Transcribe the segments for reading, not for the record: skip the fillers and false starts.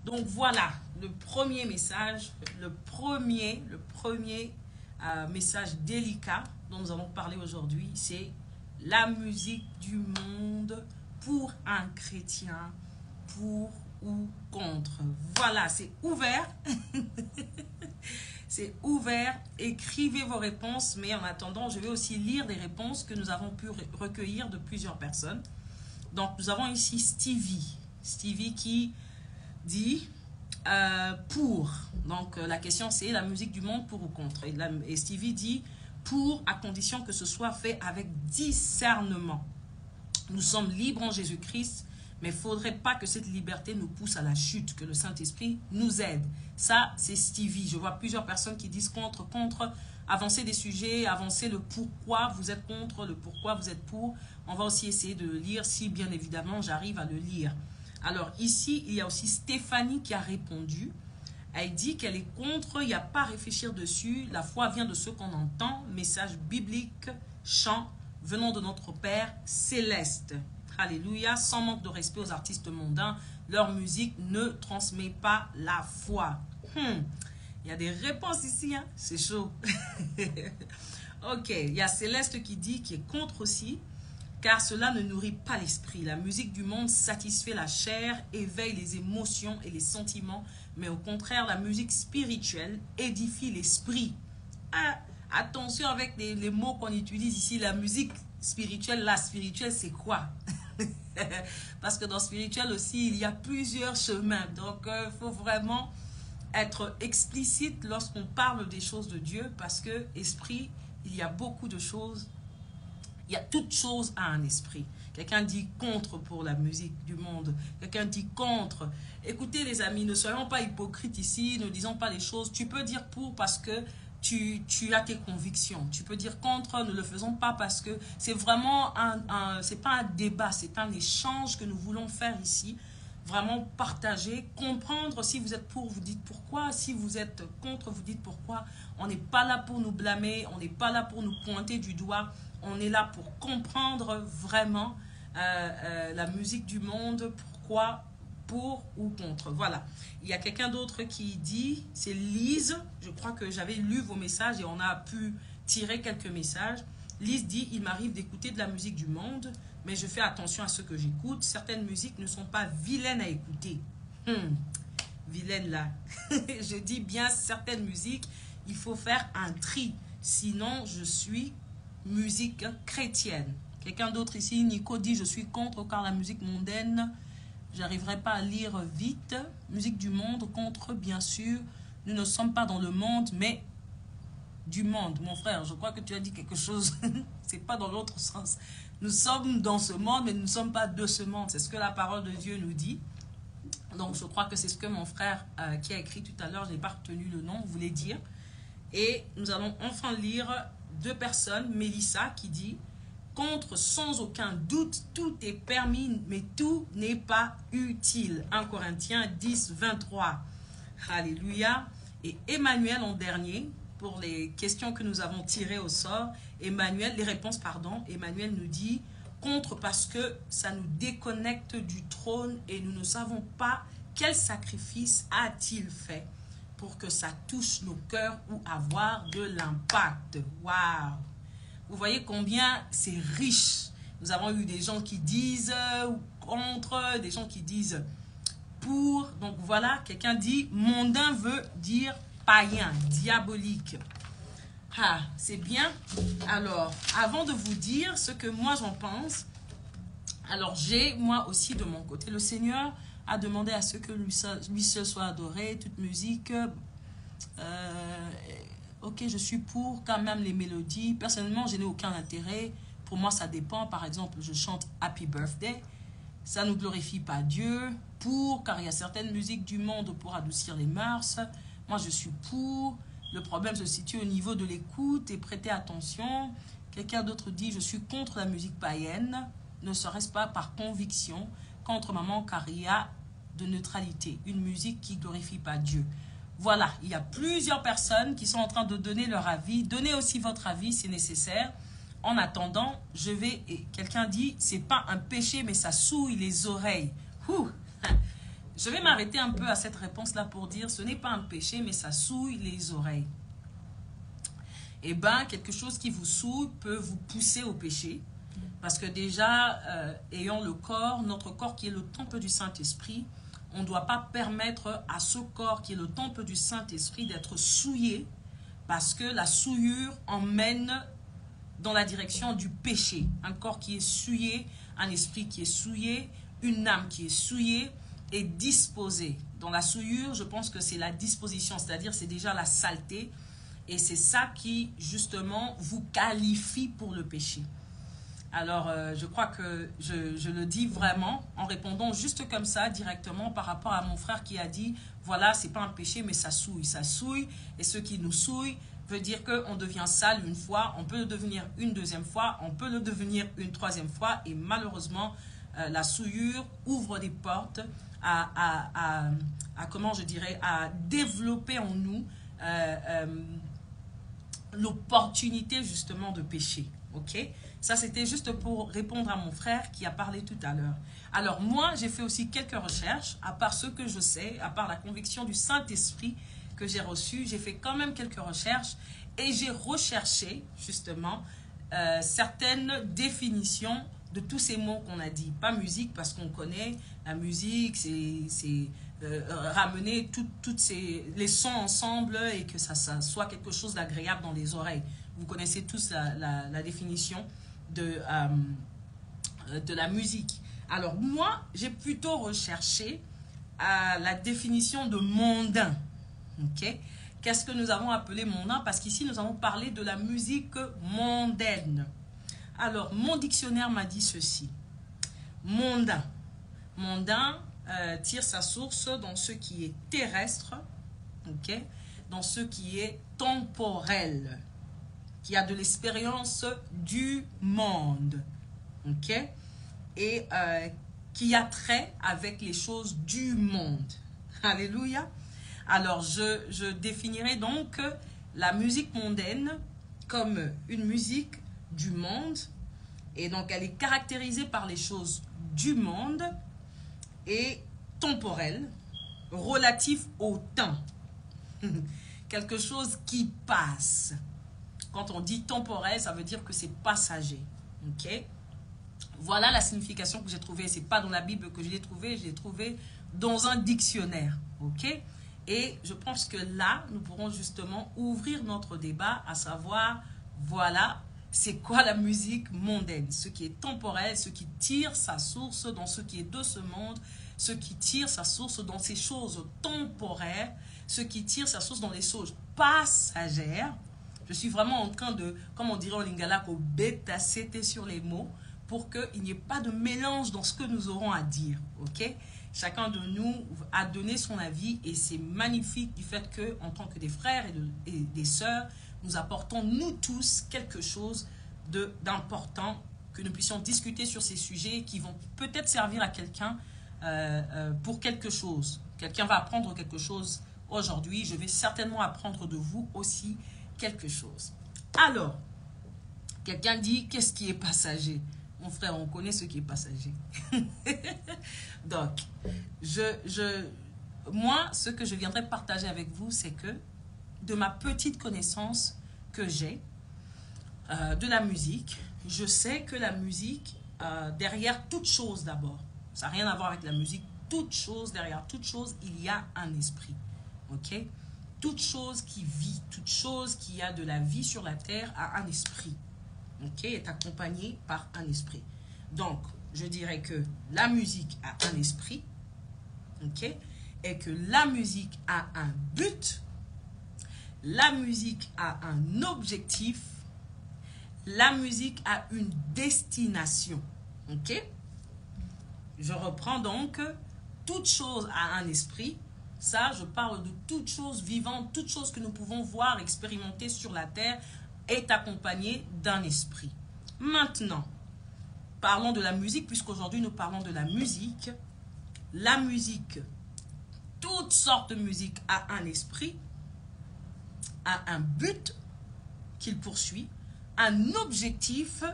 Donc voilà, le premier message, le premier message délicat dont nous allons parler aujourd'hui, c'est la musique du monde pour un chrétien, pour ou contre. Voilà, c'est ouvert. C'est ouvert. Écrivez vos réponses, mais en attendant, je vais aussi lire des réponses que nous avons pu recueillir de plusieurs personnes. Donc, nous avons ici Stevie. Stevie qui dit pour. Donc, la question c'est la musique du monde pour ou contre. Et Stevie dit pour, à condition que ce soit fait avec discernement. Nous sommes libres en Jésus-Christ, mais il ne faudrait pas que cette liberté nous pousse à la chute, que le Saint-Esprit nous aide. Ça, c'est Stevie. Je vois plusieurs personnes qui disent contre, avancer des sujets, avancer le pourquoi vous êtes contre, le pourquoi vous êtes pour. On va aussi essayer de le lire si, bien évidemment, j'arrive à le lire. Alors, ici, il y a aussi Stéphanie qui a répondu. Elle dit qu'elle est contre, il n'y a pas à réfléchir dessus. La foi vient de ce qu'on entend. Message biblique, chant, venant de notre Père céleste. Alléluia, sans manque de respect aux artistes mondains, leur musique ne transmet pas la foi. Il y a des réponses ici, hein? C'est chaud. Ok, il y a Céleste qui dit qu'il est contre aussi, car cela ne nourrit pas l'esprit. La musique du monde satisfait la chair, éveille les émotions et les sentiments, mais au contraire, la musique spirituelle édifie l'esprit. Ah, attention avec les mots qu'on utilise ici, la musique spirituelle. La spirituelle, c'est quoi? Parce que dans spirituel aussi, il y a plusieurs chemins. Donc, il faut vraiment être explicite lorsqu'on parle des choses de Dieu, parce que esprit, il y a beaucoup de choses. Il y a toute chose à un esprit. Quelqu'un dit contre pour la musique du monde. Quelqu'un dit contre. Écoutez les amis, ne soyons pas hypocrites ici, ne disons pas les choses. Tu peux dire pour parce que tu as tes convictions. Tu peux dire contre, ne le faisons pas parce que c'est vraiment c'est pas un débat, c'est un échange que nous voulons faire ici. Vraiment partager, comprendre. Si vous êtes pour, vous dites pourquoi. Si vous êtes contre, vous dites pourquoi. On n'est pas là pour nous blâmer, on n'est pas là pour nous pointer du doigt. On est là pour comprendre vraiment la musique du monde, pourquoi, pour ou contre. Voilà. Il y a quelqu'un d'autre qui dit, c'est Lise, je crois que j'avais lu vos messages et on a pu tirer quelques messages. Lise dit, il m'arrive d'écouter de la musique du monde, mais je fais attention à ce que j'écoute. Certaines musiques ne sont pas vilaines à écouter. Vilaine là. Je dis bien certaines musiques, il faut faire un tri. Sinon, je suis musique chrétienne. Quelqu'un d'autre ici, Nico dit, je suis contre car la musique mondaine, j'arriverai pas à lire vite. Musique du monde, contre, bien sûr. Nous ne sommes pas dans le monde, mais du monde. Mon frère, je crois que tu as dit quelque chose. C'est pas dans l'autre sens. Nous sommes dans ce monde, mais nous ne sommes pas de ce monde. C'est ce que la parole de Dieu nous dit. Donc, je crois que c'est ce que mon frère qui a écrit tout à l'heure, je n'ai pas retenu le nom, voulait dire. Et nous allons enfin lire deux personnes. Mélissa qui dit contre sans aucun doute, tout est permis, mais tout n'est pas utile. 1 Corinthiens 10, 23. Alléluia. Et Emmanuel en dernier, pour les questions que nous avons tirées au sort, les réponses, pardon, Emmanuel nous dit contre parce que ça nous déconnecte du trône et nous ne savons pas quel sacrifice a-t-il fait pour que ça touche nos cœurs ou avoir de l'impact. Waouh! Vous voyez combien c'est riche. Nous avons eu des gens qui disent contre, des gens qui disent pour. Donc voilà, quelqu'un dit mondain veut dire païen, diabolique. Ah, c'est bien. Alors, avant de vous dire ce que moi j'en pense, alors j'ai moi aussi de mon côté, le Seigneur a demandé à ce que lui seul soit adoré, toute musique. Ok, je suis pour quand même les mélodies. Personnellement, je n'ai aucun intérêt. Pour moi, ça dépend. Par exemple, je chante Happy Birthday. Ça ne glorifie pas Dieu. Pour, car il y a certaines musiques du monde pour adoucir les mœurs. Moi, je suis pour. Le problème se situe au niveau de l'écoute et prêtez attention. Quelqu'un d'autre dit, je suis contre la musique païenne. Ne serait-ce pas par conviction. Contre maman, car il y a de neutralité. Une musique qui ne glorifie pas Dieu. Voilà, il y a plusieurs personnes qui sont en train de donner leur avis. Donnez aussi votre avis si nécessaire. En attendant, quelqu'un dit, c'est pas un péché, mais ça souille les oreilles. Je vais m'arrêter un peu à cette réponse-là pour dire, ce n'est pas un péché, mais ça souille les oreilles. Eh bien, quelque chose qui vous souille peut vous pousser au péché. Parce que déjà, ayant le corps, notre corps qui est le temple du Saint-Esprit, on ne doit pas permettre à ce corps qui est le temple du Saint-Esprit d'être souillé, parce que la souillure emmène dans la direction du péché. Un corps qui est souillé, un esprit qui est souillé, une âme qui est souillée est disposée. Dans la souillure, je pense que c'est la disposition, c'est-à-dire c'est déjà la saleté, et c'est ça qui, justement, vous qualifie pour le péché. Alors, je crois que je le dis vraiment en répondant juste comme ça, directement, par rapport à mon frère qui a dit, voilà, c'est pas un péché, mais ça souille. Ça souille, et ce qui nous souille veut dire qu'on devient sale une fois, on peut le devenir une deuxième fois, on peut le devenir une troisième fois, et malheureusement, la souillure ouvre des portes à comment je dirais, à développer en nous l'opportunité justement de pécher. Ok? Ça, c'était juste pour répondre à mon frère qui a parlé tout à l'heure. Alors, moi, j'ai fait aussi quelques recherches, à part ce que je sais, à part la conviction du Saint-Esprit que j'ai reçue, j'ai fait quand même quelques recherches et j'ai recherché, justement, certaines définitions de tous ces mots qu'on a dit. Pas musique, parce qu'on connaît la musique, c'est ramener toutes les sons ensemble et que ça soit quelque chose d'agréable dans les oreilles. Vous connaissez tous la définition de la musique. Alors moi, j'ai plutôt recherché la définition de mondain. Okay? Qu'est-ce que nous avons appelé mondain? Parce qu'ici, nous avons parlé de la musique mondaine. Alors, mon dictionnaire m'a dit ceci. Mondain. Mondain tire sa source dans ce qui est terrestre, okay? Dans ce qui est temporel, qui a de l'expérience du monde, ok, et qui a trait avec les choses du monde. Alléluia. Alors, je définirai donc la musique mondaine comme une musique du monde, et donc elle est caractérisée par les choses du monde et temporelles, relatif au temps. Quelque chose qui passe. Quand on dit temporel, ça veut dire que c'est passager. Ok? Voilà la signification que j'ai trouvée. Ce n'est pas dans la Bible que je l'ai trouvé dans un dictionnaire. Ok? Et je pense que là, nous pourrons justement ouvrir notre débat, à savoir, voilà, c'est quoi la musique mondaine? Ce qui est temporel, ce qui tire sa source dans ce qui est de ce monde, ce qui tire sa source dans ces choses temporaires, ce qui tire sa source dans les choses passagères. Je suis vraiment en train de, comme on dirait en lingala, bêta-céter sur les mots pour qu'il n'y ait pas de mélange dans ce que nous aurons à dire. Ok? Chacun de nous a donné son avis et c'est magnifique du fait qu'en tant que des frères et des sœurs, nous apportons nous tous quelque chose d'important, que nous puissions discuter sur ces sujets qui vont peut-être servir à quelqu'un pour quelque chose. Quelqu'un va apprendre quelque chose aujourd'hui. Je vais certainement apprendre de vous aussi quelque chose. Alors, quelqu'un dit, qu'est-ce qui est passager? Mon frère, on connaît ce qui est passager. Donc, moi, ce que je viendrai partager avec vous, c'est que de ma petite connaissance que j'ai de la musique, je sais que la musique, derrière toute chose d'abord, ça n'a rien à voir avec la musique, toute chose, derrière toute chose, il y a un esprit. Ok? Toute chose qui vit, toute chose qui a de la vie sur la terre a un esprit. Ok? Est accompagnée par un esprit. Donc, je dirais que la musique a un esprit. Ok? Et que la musique a un but. La musique a un objectif. La musique a une destination. Ok? Je reprends donc, toute chose a un esprit. Ça, je parle de toute chose vivante, toute chose que nous pouvons voir, expérimenter sur la terre est accompagnée d'un esprit. Maintenant, parlons de la musique, puisqu'aujourd'hui nous parlons de la musique. La musique, toutes sortes de musique a un esprit, a un but qu'il poursuit, un objectif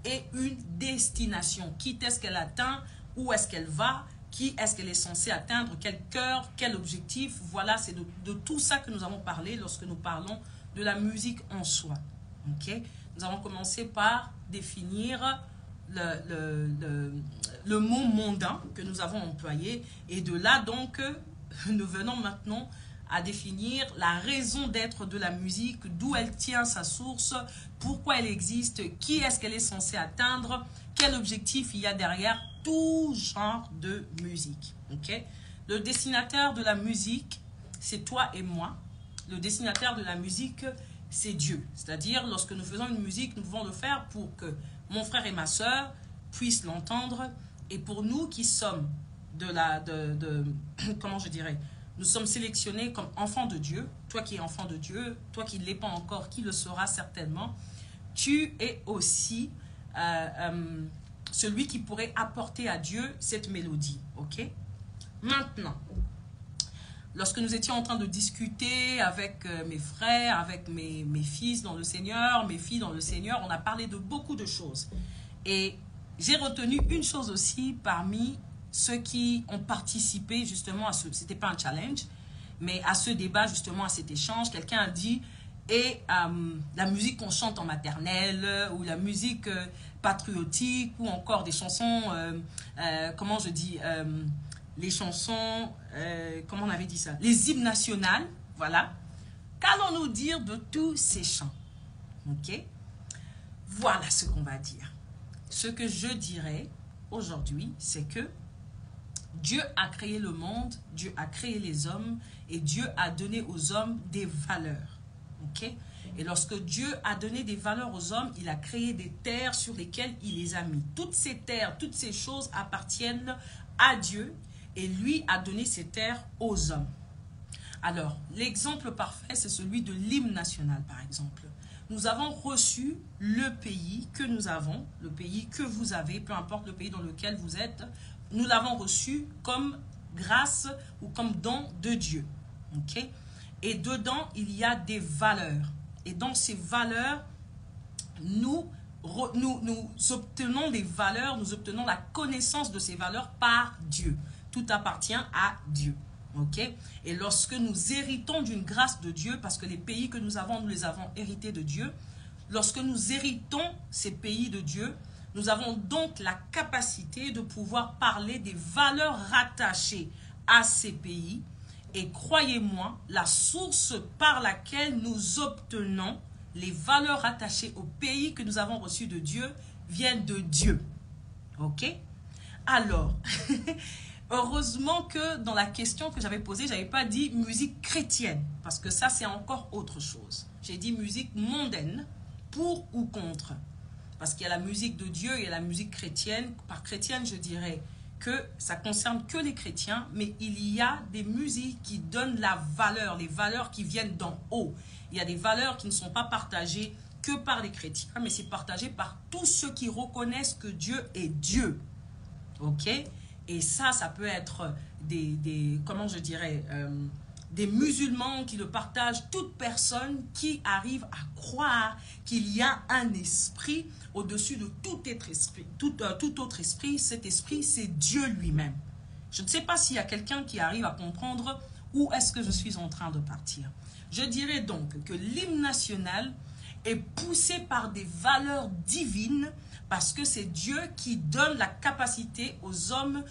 et une destination. Qui est-ce qu'elle atteint? Où est-ce qu'elle va? qui est-ce qu'elle est censée atteindre, quel cœur, quel objectif. Voilà, c'est de tout ça que nous avons parlé lorsque nous parlons de la musique en soi. Ok? Nous avons commencé par définir le mot mondain que nous avons employé. Et de là, donc, nous venons maintenant à définir la raison d'être de la musique, d'où elle tient sa source, pourquoi elle existe, qui est-ce qu'elle est censée atteindre, quel objectif il y a derrière tout genre de musique. Ok? Le destinataire de la musique, c'est toi et moi. Le destinataire de la musique, c'est Dieu. C'est-à-dire, lorsque nous faisons une musique, nous devons le faire pour que mon frère et ma soeur puissent l'entendre. Et pour nous qui sommes comment je dirais, nous sommes sélectionnés comme enfants de Dieu. Toi qui es enfant de Dieu, toi qui ne l'es pas encore, qui le sera certainement, tu es aussi celui qui pourrait apporter à Dieu cette mélodie. Ok? Maintenant, lorsque nous étions en train de discuter avec mes frères, avec mes fils dans le Seigneur, mes filles dans le Seigneur, on a parlé de beaucoup de choses. Et j'ai retenu une chose aussi parmi ceux qui ont participé justement à ce... C'était pas un challenge, mais à ce débat, justement, à cet échange. Quelqu'un a dit, et la musique qu'on chante en maternelle, ou la musique patriotique, ou encore des chansons, comment je dis... les chansons, comment on avait dit ça? Les hymnes nationales, voilà. Qu'allons-nous dire de tous ces chants? Ok? Voilà ce qu'on va dire. Ce que je dirais aujourd'hui, c'est que Dieu a créé le monde, Dieu a créé les hommes, et Dieu a donné aux hommes des valeurs. Ok? Et lorsque Dieu a donné des valeurs aux hommes, il a créé des terres sur lesquelles il les a mis. Toutes ces terres, toutes ces choses appartiennent à Dieu. Et lui a donné ces terres aux hommes. Alors, l'exemple parfait, c'est celui de l'hymne national, par exemple. Nous avons reçu le pays que nous avons, le pays que vous avez, peu importe le pays dans lequel vous êtes, nous l'avons reçu comme grâce ou comme don de Dieu. Okay? Et dedans, il y a des valeurs. Et dans ces valeurs, nous obtenons des valeurs, nous obtenons la connaissance de ces valeurs par Dieu. Tout appartient à Dieu. Ok? Et lorsque nous héritons d'une grâce de Dieu, parce que les pays que nous avons, nous les avons hérités de Dieu, lorsque nous héritons ces pays de Dieu, nous avons donc la capacité de pouvoir parler des valeurs rattachées à ces pays. Et croyez-moi, la source par laquelle nous obtenons les valeurs rattachées au pays que nous avons reçu de Dieu viennent de Dieu. Ok? Alors... heureusement que dans la question que j'avais posée, je n'avais pas dit musique chrétienne, parce que ça, c'est encore autre chose. J'ai dit musique mondaine, pour ou contre. Parce qu'il y a la musique de Dieu et la musique chrétienne. Par chrétienne, je dirais que ça ne concerne que les chrétiens, mais il y a des musiques qui donnent la valeur, les valeurs qui viennent d'en haut. Il y a des valeurs qui ne sont pas partagées que par les chrétiens, mais c'est partagé par tous ceux qui reconnaissent que Dieu est Dieu. Ok? Et ça peut être comment je dirais, des musulmans qui le partagent, toute personne qui arrive à croire qu'il y a un esprit au-dessus de tout autre esprit. Cet esprit, c'est Dieu lui-même. Je ne sais pas s'il y a quelqu'un qui arrive à comprendre où est-ce que je suis en train de partir. Je dirais donc que l'hymne national est poussé par des valeurs divines, parce que c'est Dieu qui donne la capacité aux hommes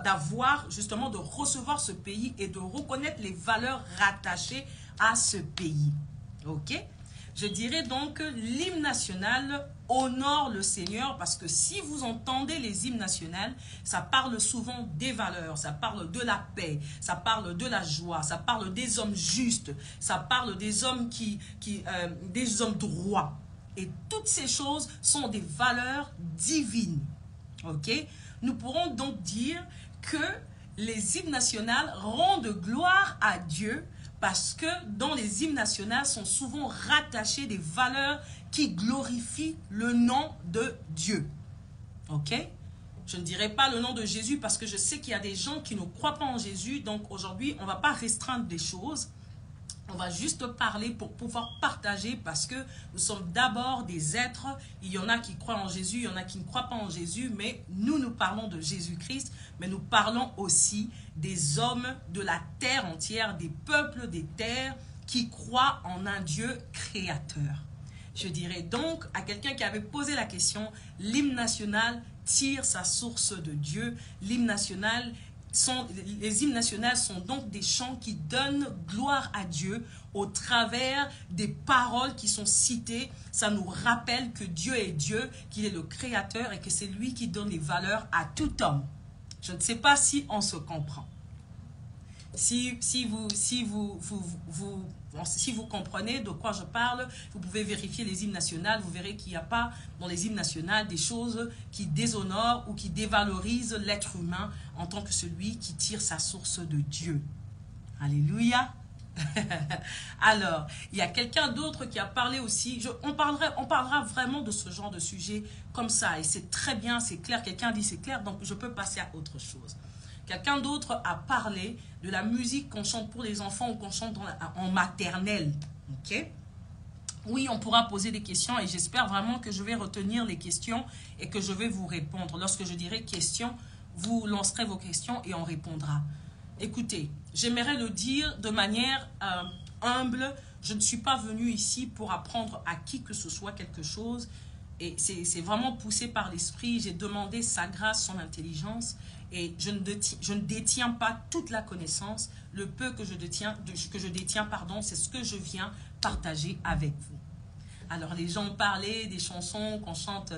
d'avoir, justement, de recevoir ce pays et de reconnaître les valeurs rattachées à ce pays. Ok? Je dirais donc que l'hymne national honore le Seigneur, parce que si vous entendez les hymnes nationaux, ça parle souvent des valeurs, ça parle de la paix, ça parle de la joie, ça parle des hommes justes, ça parle des hommes des hommes droits. Et toutes ces choses sont des valeurs divines. Ok? Nous pourrons donc dire que les hymnes nationaux rendent gloire à Dieu, parce que dans les hymnes nationaux sont souvent rattachées des valeurs qui glorifient le nom de Dieu. Ok? Je ne dirai pas le nom de Jésus, parce que je sais qu'il y a des gens qui ne croient pas en Jésus. Donc aujourd'hui, on ne va pas restreindre des choses. On va juste parler pour pouvoir partager parce que nous sommes d'abord des êtres. Il y en a qui croient en Jésus, il y en a qui ne croient pas en Jésus, mais nous parlons de Jésus-Christ, mais nous parlons aussi des hommes de la terre entière, des peuples des terres qui croient en un Dieu créateur. Je dirais donc à quelqu'un qui avait posé la question, l'hymne national tire sa source de Dieu. L'hymne national les hymnes nationaux sont donc des chants qui donnent gloire à Dieu au travers des paroles qui sont citées. Ça nous rappelle que Dieu est Dieu, qu'il est le créateur et que c'est lui qui donne les valeurs à tout homme. Je ne sais pas si on se comprend. Si vous comprenez de quoi je parle, vous pouvez vérifier les hymnes nationaux. Vous verrez qu'il n'y a pas dans les hymnes nationaux des choses qui déshonorent ou qui dévalorisent l'être humain en tant que celui qui tire sa source de Dieu. Alléluia. Alors, il y a quelqu'un d'autre qui a parlé aussi. On parlera vraiment de ce genre de sujet comme ça. Et c'est très bien, c'est clair. Quelqu'un dit c'est clair, donc je peux passer à autre chose. Quelqu'un d'autre a parlé de la musique qu'on chante pour les enfants ou qu'on chante en maternelle. Ok? Oui, on pourra poser des questions et j'espère vraiment que je vais retenir les questions et que je vais vous répondre. Lorsque je dirai questions, vous lancerez vos questions et on répondra. Écoutez, j'aimerais le dire de manière humble. Je ne suis pas venue ici pour apprendre à qui que ce soit quelque chose. Et c'est vraiment poussé par l'esprit. J'ai demandé sa grâce, son intelligence. Et je ne détiens pas toute la connaissance. Le peu que je détiens, c'est ce que je viens partager avec vous. Alors, les gens parlaient des chansons qu'on chante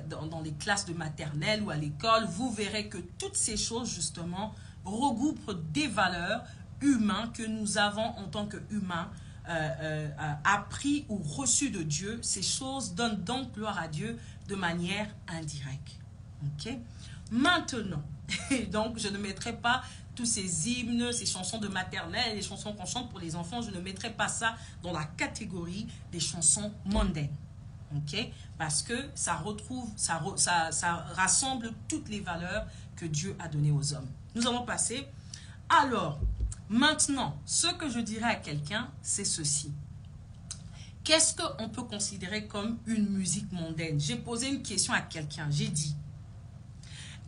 dans les classes de maternelle ou à l'école. Vous verrez que toutes ces choses, justement, regroupent des valeurs humaines que nous avons en tant qu'humains appris ou reçues de Dieu. Ces choses donnent donc gloire à Dieu de manière indirecte. Ok? Maintenant, donc je ne mettrai pas tous ces hymnes, ces chansons de maternelle, les chansons qu'on chante pour les enfants, je ne mettrai pas ça dans la catégorie des chansons mondaines. Ok? Parce que ça rassemble toutes les valeurs que Dieu a données aux hommes. Nous allons passer. Alors, maintenant, ce que je dirais à quelqu'un, c'est ceci. Qu'est-ce qu'on peut considérer comme une musique mondaine? J'ai posé une question à quelqu'un, j'ai dit,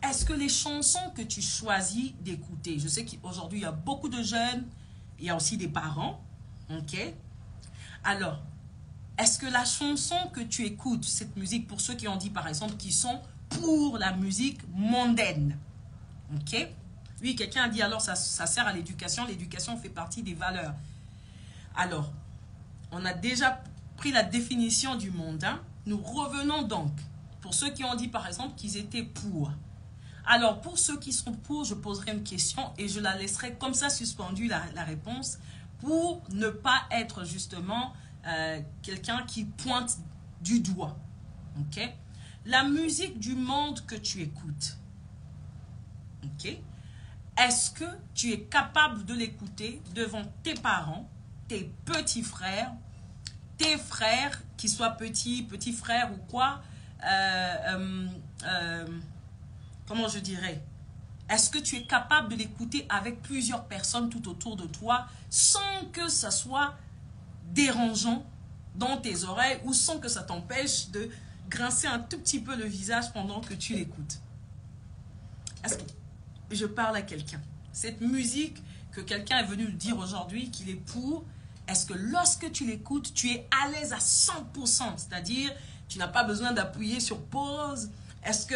est-ce que les chansons que tu choisis d'écouter, je sais qu'aujourd'hui il y a beaucoup de jeunes, il y a aussi des parents, ok? Alors, est-ce que la chanson que tu écoutes, cette musique, pour ceux qui ont dit par exemple, qui sont pour la musique mondaine, ok? Oui, quelqu'un a dit alors ça sert à l'éducation fait partie des valeurs. Alors, on a déjà pris la définition du mondain, nous revenons donc, pour ceux qui ont dit par exemple qu'ils étaient pour. Alors, pour ceux qui sont pour, je poserai une question et je la laisserai comme ça suspendue, la réponse, pour ne pas être justement quelqu'un qui pointe du doigt. Ok? La musique du monde que tu écoutes, ok? Est-ce que tu es capable de l'écouter devant tes parents, tes petits frères, tes frères, qui soient petits frères ou quoi, comment je dirais, est-ce que tu es capable de l'écouter avec plusieurs personnes tout autour de toi sans que ça soit dérangeant dans tes oreilles ou sans que ça t'empêche de grincer un tout petit peu le visage pendant que tu l'écoutes? Est-ce que je parle à quelqu'un? Cette musique que quelqu'un est venu dire aujourd'hui qu'il est pour, est-ce que lorsque tu l'écoutes, tu es à l'aise à 100%? C'est-à-dire, tu n'as pas besoin d'appuyer sur pause. Est-ce que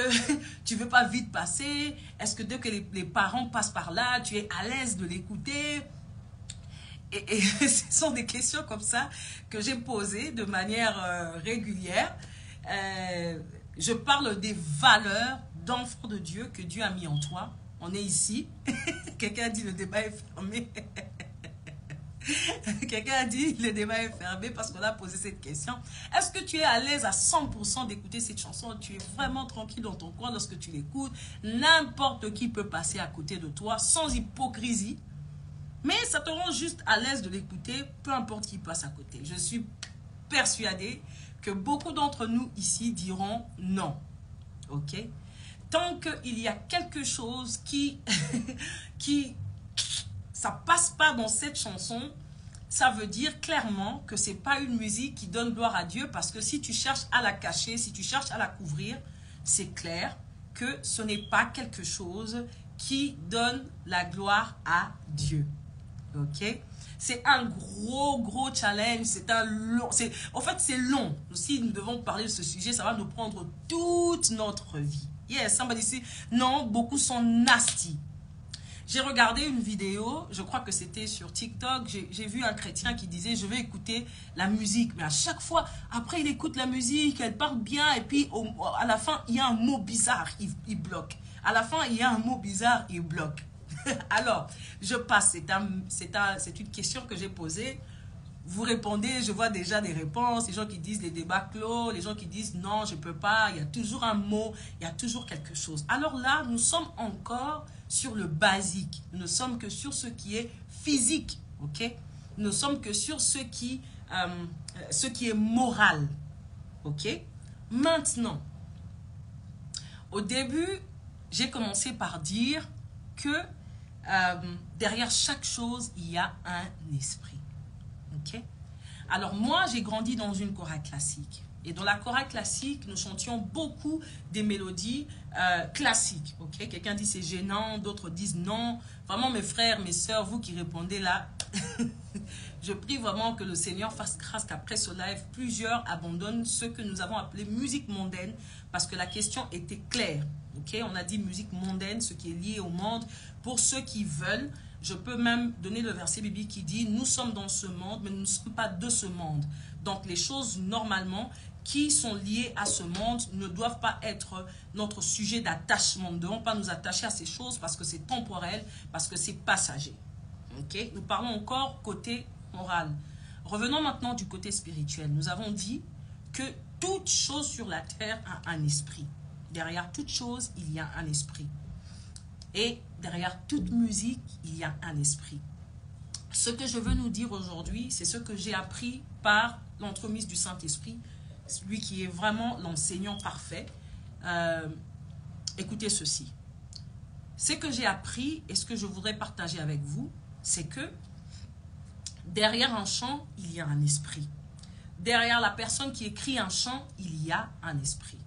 tu ne veux pas vite passer? Est-ce que dès que les parents passent par là, tu es à l'aise de l'écouter? Et ce sont des questions comme ça que j'ai posées de manière régulière. Je parle des valeurs d'enfant de Dieu que Dieu a mis en toi. On est ici. Quelqu'un a dit le débat est fermé. Quelqu'un a dit le débat est fermé parce qu'on a posé cette question. Est-ce que tu es à l'aise à 100% d'écouter cette chanson? Tu es vraiment tranquille dans ton coin lorsque tu l'écoutes. N'importe qui peut passer à côté de toi sans hypocrisie. Mais ça te rend juste à l'aise de l'écouter, peu importe qui passe à côté. Je suis persuadée que beaucoup d'entre nous ici diront non. Ok? Tant qu'il y a quelque chose ça passe pas dans cette chanson, ça veut dire clairement que c'est pas une musique qui donne gloire à Dieu, parce que si tu cherches à la cacher, si tu cherches à la couvrir, c'est clair que ce n'est pas quelque chose qui donne la gloire à Dieu. Ok? C'est un gros challenge, c'est un long, en fait c'est long. Si nous devons parler de ce sujet, ça va nous prendre toute notre vie. Yes, somebody say, non, beaucoup sont nasty. J'ai regardé une vidéo, je crois que c'était sur TikTok, j'ai vu un chrétien qui disait, je vais écouter la musique. Mais à chaque fois, après il écoute la musique, elle parle bien, et puis à la fin, il y a un mot bizarre, il bloque. À la fin, il y a un mot bizarre, il bloque. Alors, je passe, c'est une question que j'ai posée. Vous répondez, je vois déjà des réponses, les gens qui disent les débats clos, les gens qui disent non, je ne peux pas, il y a toujours un mot, il y a toujours quelque chose. Alors là, nous sommes encore sur le basique, nous ne sommes que sur ce qui est physique, ok? Nous ne sommes que sur ce qui est moral, ok? Maintenant, au début, j'ai commencé par dire que derrière chaque chose, il y a un esprit. Okay? Alors moi, j'ai grandi dans une chorale classique. Et dans la chorale classique, nous chantions beaucoup des mélodies classiques. Okay? Quelqu'un dit c'est gênant, d'autres disent non. Vraiment, mes frères, mes sœurs, vous qui répondez là, je prie vraiment que le Seigneur fasse grâce qu'après ce live, plusieurs abandonnent ce que nous avons appelé musique mondaine, parce que la question était claire. Okay? On a dit musique mondaine, ce qui est lié au monde. Pour ceux qui veulent, je peux même donner le verset biblique qui dit « Nous sommes dans ce monde, mais nous ne sommes pas de ce monde. » Donc, les choses, normalement, qui sont liées à ce monde ne doivent pas être notre sujet d'attachement. Nous ne devons pas nous attacher à ces choses parce que c'est temporel, parce que c'est passager. Okay? Nous parlons encore côté moral. Revenons maintenant du côté spirituel. Nous avons dit que toute chose sur la terre a un esprit. Derrière toute chose, il y a un esprit. Et derrière toute musique, il y a un esprit. Ce que je veux nous dire aujourd'hui, c'est ce que j'ai appris par l'entremise du Saint-Esprit, lui qui est vraiment l'enseignant parfait. Écoutez ceci. Ce que j'ai appris et ce que je voudrais partager avec vous, c'est que derrière un chant, il y a un esprit. Derrière la personne qui écrit un chant, il y a un esprit.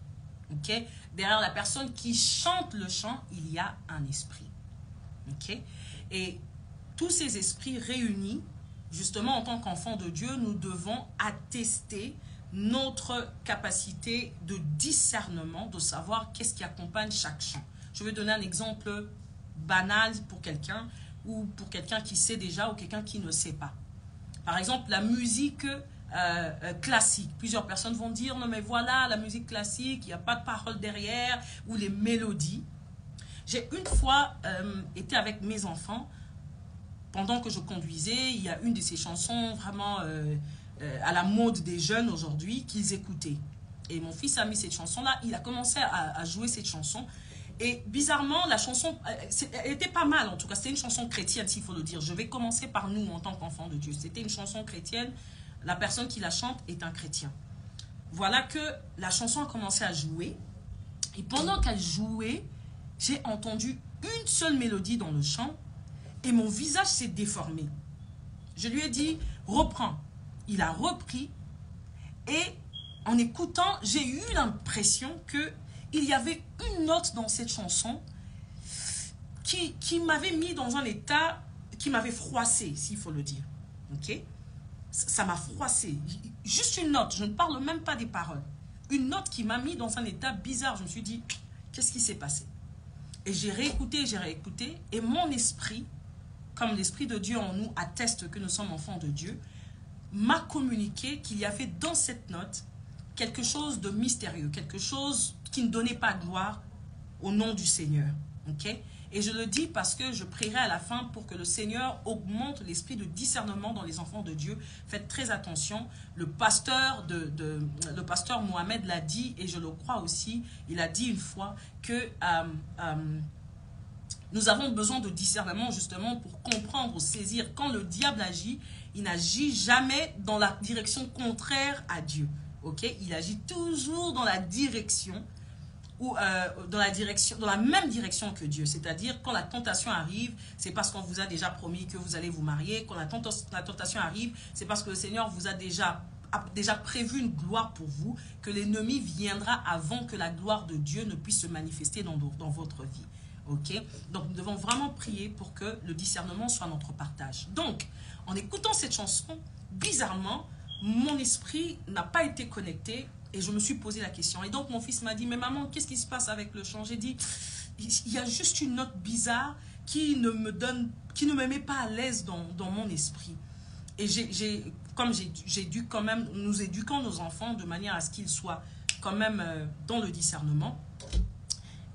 Okay? Derrière la personne qui chante le chant, il y a un esprit. Okay? Et tous ces esprits réunis, justement en tant qu'enfants de Dieu, nous devons attester notre capacité de discernement, de savoir qu'est-ce qui accompagne chaque chant. Je vais donner un exemple banal pour quelqu'un, ou pour quelqu'un qui sait déjà, ou quelqu'un qui ne sait pas. Par exemple, la musique classique. Plusieurs personnes vont dire, non mais voilà, la musique classique, il n'y a pas de parole derrière, ou les mélodies. J'ai une fois été avec mes enfants, pendant que je conduisais, il y a une de ces chansons vraiment à la mode des jeunes aujourd'hui qu'ils écoutaient. Et mon fils a mis cette chanson-là, il a commencé à jouer cette chanson. Et bizarrement, la chanson, elle était pas mal en tout cas. C'était une chanson chrétienne, s'il faut le dire. Je vais commencer par nous en tant qu'enfants de Dieu. C'était une chanson chrétienne. La personne qui la chante est un chrétien. Voilà que la chanson a commencé à jouer. Et pendant qu'elle jouait, j'ai entendu une seule mélodie dans le chant. Et mon visage s'est déformé. Je lui ai dit, reprends. Il a repris. Et en écoutant, j'ai eu l'impression que il y avait une note dans cette chanson qui m'avait mis dans un état, qui m'avait froissé, s'il faut le dire. Ok? Ça m'a froissé. Juste une note, je ne parle même pas des paroles. Une note qui m'a mis dans un état bizarre. Je me suis dit, qu'est-ce qui s'est passé? Et j'ai réécouté, et mon esprit, comme l'esprit de Dieu en nous atteste que nous sommes enfants de Dieu, m'a communiqué qu'il y avait dans cette note quelque chose de mystérieux, quelque chose qui ne donnait pas gloire au nom du Seigneur. Okay? Et je le dis parce que je prierai à la fin pour que le Seigneur augmente l'esprit de discernement dans les enfants de Dieu. Faites très attention. Le pasteur Mohamed l'a dit, et je le crois aussi. Il a dit une fois que nous avons besoin de discernement justement pour comprendre, saisir. Quand le diable agit, il n'agit jamais dans la direction contraire à Dieu. Okay? Il agit toujours dans la direction ou dans la même direction que Dieu. C'est-à-dire, quand la tentation arrive, c'est parce qu'on vous a déjà promis que vous allez vous marier. Quand la tentation arrive, c'est parce que le Seigneur vous a déjà prévu une gloire pour vous, que l'ennemi viendra avant que la gloire de Dieu ne puisse se manifester dans votre vie. Ok? Donc, nous devons vraiment prier pour que le discernement soit notre partage. Donc, en écoutant cette chanson, bizarrement, mon esprit n'a pas été connecté et je me suis posé la question. Et donc, mon fils m'a dit, mais maman, qu'est-ce qui se passe avec le chant? J'ai dit, il y a juste une note bizarre qui ne me met pas à l'aise dans mon esprit. Et comme j'ai dû quand même, nous éduquons nos enfants de manière à ce qu'ils soient quand même dans le discernement.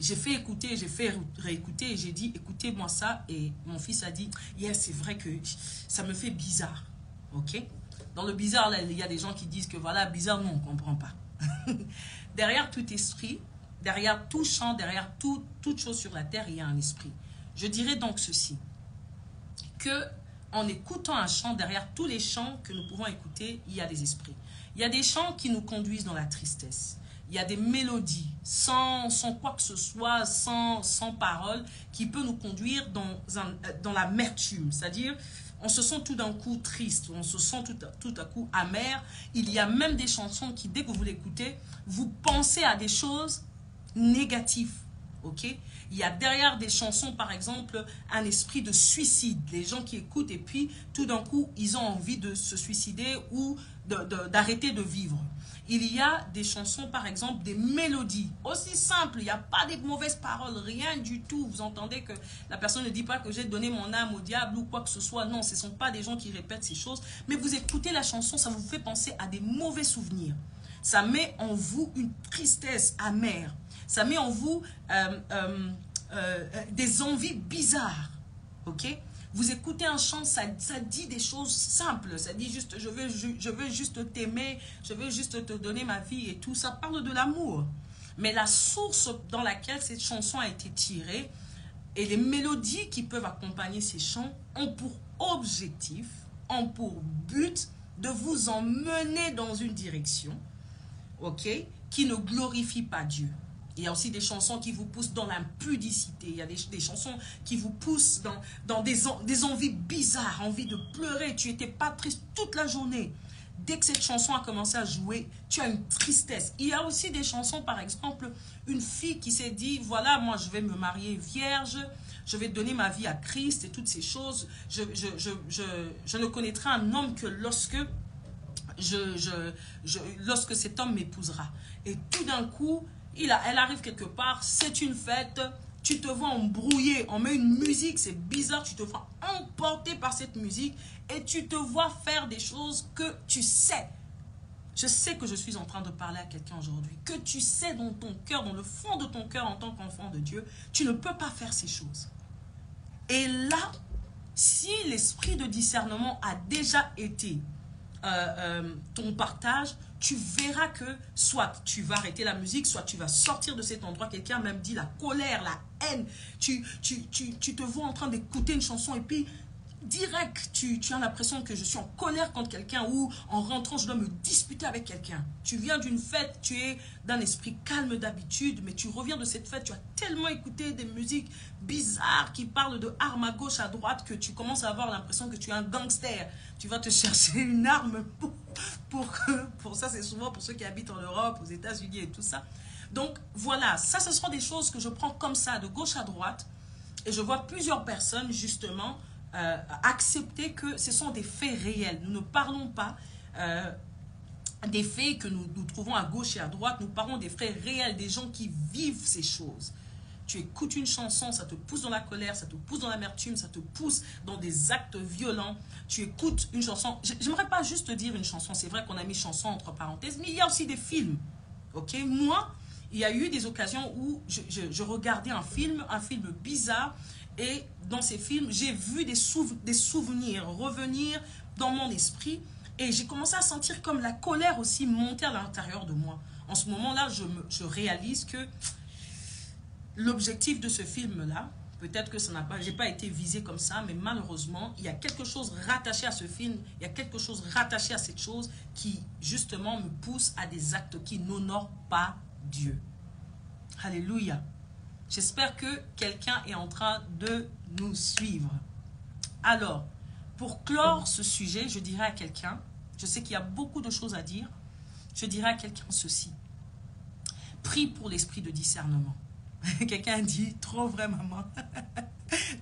J'ai fait écouter, j'ai fait réécouter et j'ai dit, écoutez-moi ça. Et mon fils a dit, yes, c'est vrai que ça me fait bizarre. Ok? Dans le bizarre, là, il y a des gens qui disent que voilà, bizarre, non, on ne comprend pas. Derrière tout esprit, derrière tout chant, derrière toute chose sur la terre, il y a un esprit. Je dirais donc ceci, que en écoutant un chant, derrière tous les chants que nous pouvons écouter, il y a des esprits. Il y a des chants qui nous conduisent dans la tristesse. Il y a des mélodies, sans quoi que ce soit, sans parole, qui peut nous conduire dans l'amertume. C'est-à-dire, on se sent tout d'un coup triste, on se sent tout à coup amer. Il y a même des chansons qui, dès que vous l'écoutez, vous pensez à des choses négatives. Okay? Il y a derrière des chansons, par exemple, un esprit de suicide. Les gens qui écoutent et puis, tout d'un coup, ils ont envie de se suicider ou d'arrêter de vivre. Il y a des chansons, par exemple, des mélodies aussi simples. Il n'y a pas de mauvaises paroles, rien du tout. Vous entendez que la personne ne dit pas que j'ai donné mon âme au diable ou quoi que ce soit. Non, ce ne sont pas des gens qui répètent ces choses. Mais vous écoutez la chanson, ça vous fait penser à des mauvais souvenirs. Ça met en vous une tristesse amère. Ça met en vous des envies bizarres. Ok? Vous écoutez un chant, ça dit des choses simples. Ça dit juste, je veux juste t'aimer, je veux juste te donner ma vie et tout. Ça parle de l'amour. Mais la source dans laquelle cette chanson a été tirée et les mélodies qui peuvent accompagner ces chants ont pour objectif, ont pour but de vous emmener dans une direction, ok, qui ne glorifie pas Dieu. Il y a aussi des chansons qui vous poussent dans l'impudicité. Il y a des chansons qui vous poussent dans des envies bizarres, envie de pleurer. Tu n'étais pas triste toute la journée. Dès que cette chanson a commencé à jouer, tu as une tristesse. Il y a aussi des chansons, par exemple, une fille qui s'est dit, voilà, moi je vais me marier vierge, je vais donner ma vie à Christ et toutes ces choses. Je ne connaîtrai un homme que lorsque cet homme m'épousera. Et tout d'un coup, elle arrive quelque part, c'est une fête, tu te vois embrouillé, on met une musique, c'est bizarre, tu te vois emporté par cette musique et tu te vois faire des choses que tu sais. Je sais que je suis en train de parler à quelqu'un aujourd'hui, que tu sais dans ton cœur, dans le fond de ton cœur en tant qu'enfant de Dieu, tu ne peux pas faire ces choses. Et là, si l'esprit de discernement a déjà été ton partage, tu verras que soit tu vas arrêter la musique, soit tu vas sortir de cet endroit. Quelqu'un même dit la colère, la haine. Tu te vois en train d'écouter une chanson et puis direct, tu as l'impression que je suis en colère contre quelqu'un ou en rentrant, je dois me disputer avec quelqu'un. Tu viens d'une fête, tu es d'un esprit calme d'habitude, mais tu reviens de cette fête, tu as tellement écouté des musiques bizarres qui parlent de armes à gauche, à droite, que tu commences à avoir l'impression que tu es un gangster. Tu vas te chercher une arme pour ça, c'est souvent pour ceux qui habitent en Europe, aux États-Unis et tout ça. Donc voilà, ça ce sont des choses que je prends comme ça, de gauche à droite, et je vois plusieurs personnes justement accepter que ce sont des faits réels. Nous ne parlons pas des faits que nous trouvons à gauche et à droite. Nous parlons des faits réels, des gens qui vivent ces choses. Tu écoutes une chanson, ça te pousse dans la colère, ça te pousse dans l'amertume, ça te pousse dans des actes violents. Tu écoutes une chanson. J'aimerais pas juste dire une chanson. C'est vrai qu'on a mis chanson entre parenthèses, mais il y a aussi des films. Ok? Moi, il y a eu des occasions où je regardais un film bizarre. Et dans ces films, j'ai vu des souvenirs revenir dans mon esprit. Et j'ai commencé à sentir comme la colère aussi monter à l'intérieur de moi. En ce moment-là, je réalise que l'objectif de ce film-là, peut-être que ça n'a pas, j'ai pas été visé comme ça, mais malheureusement, il y a quelque chose rattaché à ce film, il y a quelque chose rattaché à cette chose qui, justement, me pousse à des actes qui n'honorent pas Dieu. Alléluia. J'espère que quelqu'un est en train de nous suivre. Alors, pour clore ce sujet, je dirais à quelqu'un, je sais qu'il y a beaucoup de choses à dire, je dirais à quelqu'un ceci. Prie pour l'esprit de discernement. Quelqu'un dit, trop vrai maman.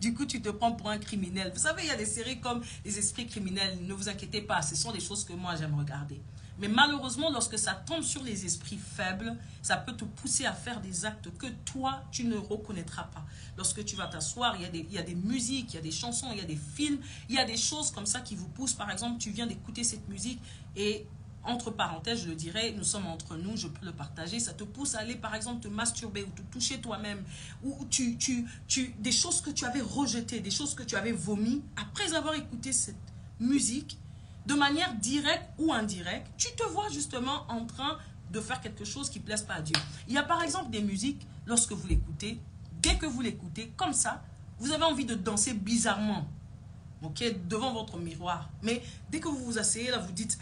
Du coup, tu te prends pour un criminel. Vous savez, il y a des séries comme Les Esprits criminels. Ne vous inquiétez pas, ce sont des choses que moi j'aime regarder. Mais malheureusement, lorsque ça tombe sur les esprits faibles, ça peut te pousser à faire des actes que toi, tu ne reconnaîtras pas. Lorsque tu vas t'asseoir, il y a des musiques, il y a des chansons, il y a des films, il y a des choses comme ça qui vous poussent. Par exemple, tu viens d'écouter cette musique et, entre parenthèses, je le dirais, nous sommes entre nous, je peux le partager, ça te pousse à aller, par exemple, te masturber ou te toucher toi-même, ou des choses que tu avais rejetées, des choses que tu avais vomies, après avoir écouté cette musique, de manière directe ou indirecte, tu te vois justement en train de faire quelque chose qui ne plaise pas à Dieu. Il y a par exemple des musiques, lorsque vous l'écoutez, dès que vous l'écoutez, comme ça, vous avez envie de danser bizarrement, ok, devant votre miroir. Mais dès que vous vous asseyez là, vous dites,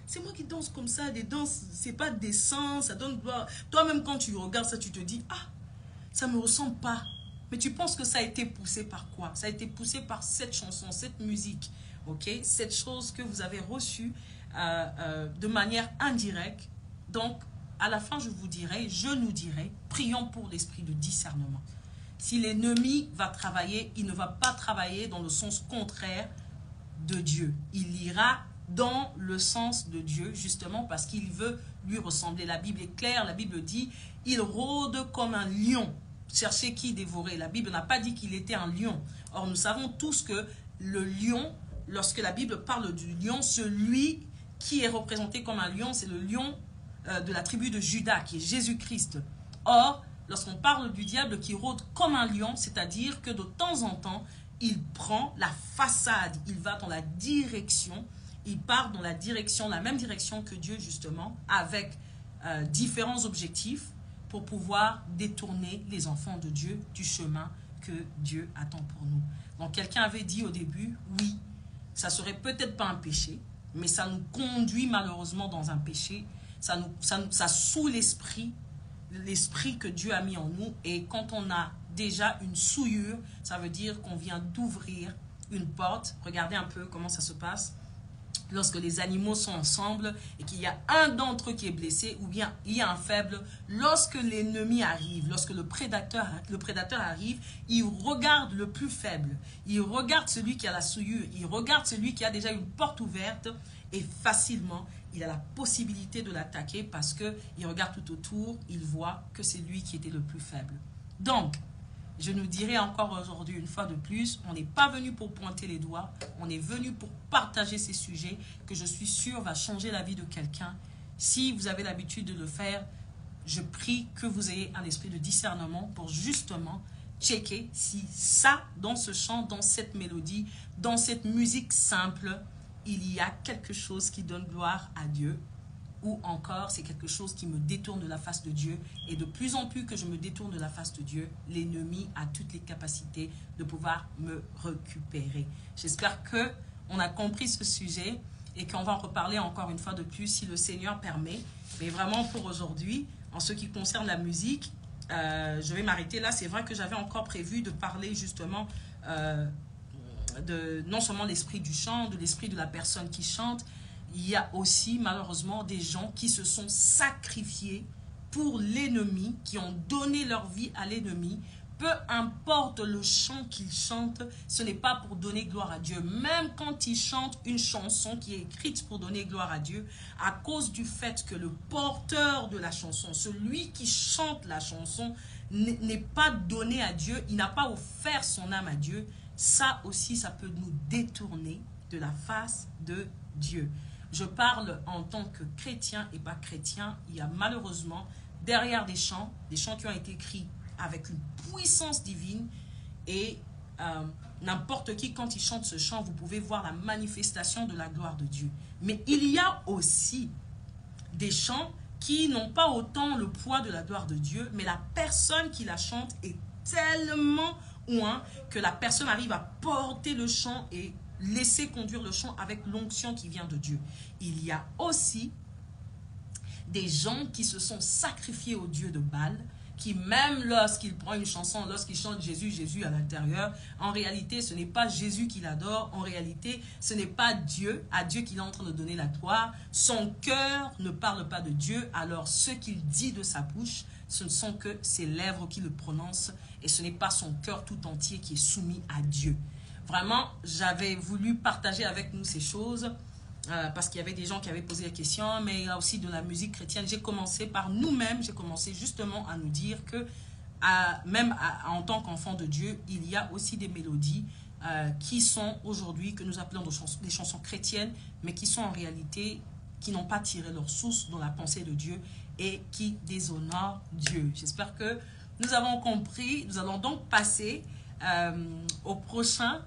c'est moi qui danse comme ça, des danses, c'est pas décent, ça donne gloire. Toi-même, quand tu regardes ça, tu te dis, ah, ça me ressemble pas. Mais tu penses que ça a été poussé par quoi? Ça a été poussé par cette chanson, cette musique. Ok, cette chose que vous avez reçue de manière indirecte. Donc, à la fin, je nous dirai, prions pour l'esprit de discernement. Si l'ennemi va travailler, il ne va pas travailler dans le sens contraire de Dieu. Il ira dans le sens de Dieu, justement parce qu'il veut lui ressembler. La Bible est claire, la Bible dit, il rôde comme un lion. Cherchez qui dévorer. La Bible n'a pas dit qu'il était un lion. Or, nous savons tous que le lion, lorsque la Bible parle du lion, celui qui est représenté comme un lion, c'est le lion de la tribu de Juda, qui est Jésus-Christ. Or, lorsqu'on parle du diable qui rôde comme un lion, c'est-à-dire que de temps en temps, il prend la façade, il va dans la direction, il part dans la direction, la même direction que Dieu justement, avec différents objectifs pour pouvoir détourner les enfants de Dieu du chemin que Dieu attend pour nous. Donc quelqu'un avait dit au début, oui, ça serait peut-être pas un péché, mais ça nous conduit malheureusement dans un péché. Ça saoule l'esprit que Dieu a mis en nous. Et quand on a déjà une souillure, ça veut dire qu'on vient d'ouvrir une porte. Regardez un peu comment ça se passe. Lorsque les animaux sont ensemble et qu'il y a un d'entre eux qui est blessé ou bien il y a un faible, lorsque l'ennemi arrive, lorsque le prédateur arrive, il regarde le plus faible, il regarde celui qui a la souillure, il regarde celui qui a déjà une porte ouverte et facilement, il a la possibilité de l'attaquer parce qu'il regarde tout autour, il voit que c'est lui qui était le plus faible. Donc, je nous dirai encore aujourd'hui, une fois de plus, on n'est pas venu pour pointer les doigts, on est venu pour partager ces sujets que je suis sûre va changer la vie de quelqu'un. Si vous avez l'habitude de le faire, je prie que vous ayez un esprit de discernement pour justement checker si ça, dans ce chant, dans cette mélodie, dans cette musique simple, il y a quelque chose qui donne gloire à Dieu. Ou encore, c'est quelque chose qui me détourne de la face de Dieu. Et de plus en plus que je me détourne de la face de Dieu, l'ennemi a toutes les capacités de pouvoir me récupérer. J'espère qu'on a compris ce sujet et qu'on va en reparler encore une fois de plus si le Seigneur permet. Mais vraiment pour aujourd'hui, en ce qui concerne la musique, je vais m'arrêter là. C'est vrai que j'avais encore prévu de parler justement non seulement l'esprit du chant, de l'esprit de la personne qui chante. Il y a aussi malheureusement des gens qui se sont sacrifiés pour l'ennemi, qui ont donné leur vie à l'ennemi. Peu importe le chant qu'ils chantent, ce n'est pas pour donner gloire à Dieu. Même quand ils chantent une chanson qui est écrite pour donner gloire à Dieu, à cause du fait que le porteur de la chanson, celui qui chante la chanson, n'est pas donné à Dieu, il n'a pas offert son âme à Dieu, ça aussi, ça peut nous détourner de la face de Dieu. Je parle en tant que chrétien et pas chrétien. Il y a malheureusement derrière des chants qui ont été écrits avec une puissance divine. Et n'importe qui, quand il chante ce chant, vous pouvez voir la manifestation de la gloire de Dieu. Mais il y a aussi des chants qui n'ont pas autant le poids de la gloire de Dieu, mais la personne qui la chante est tellement loin que la personne arrive à porter le chant et laisser conduire le chant avec l'onction qui vient de Dieu. Il y a aussi des gens qui se sont sacrifiés au dieu de Baal, qui même lorsqu'il prend une chanson, lorsqu'il chante Jésus, Jésus à l'intérieur, en réalité, ce n'est pas Jésus qu'il adore. En réalité, ce n'est pas Dieu, à Dieu qu'il est en train de donner la gloire. Son cœur ne parle pas de Dieu. Alors, ce qu'il dit de sa bouche, ce ne sont que ses lèvres qui le prononcent. Et ce n'est pas son cœur tout entier qui est soumis à Dieu. Vraiment, j'avais voulu partager avec nous ces choses. Parce qu'il y avait des gens qui avaient posé des questions, mais il y a aussi de la musique chrétienne. J'ai commencé par nous-mêmes, j'ai commencé justement à nous dire que en tant qu'enfant de Dieu, il y a aussi des mélodies qui sont aujourd'hui, que nous appelons des chansons chrétiennes, mais qui sont en réalité, qui n'ont pas tiré leur source dans la pensée de Dieu et qui déshonorent Dieu. J'espère que nous avons compris. Nous allons donc passer au prochain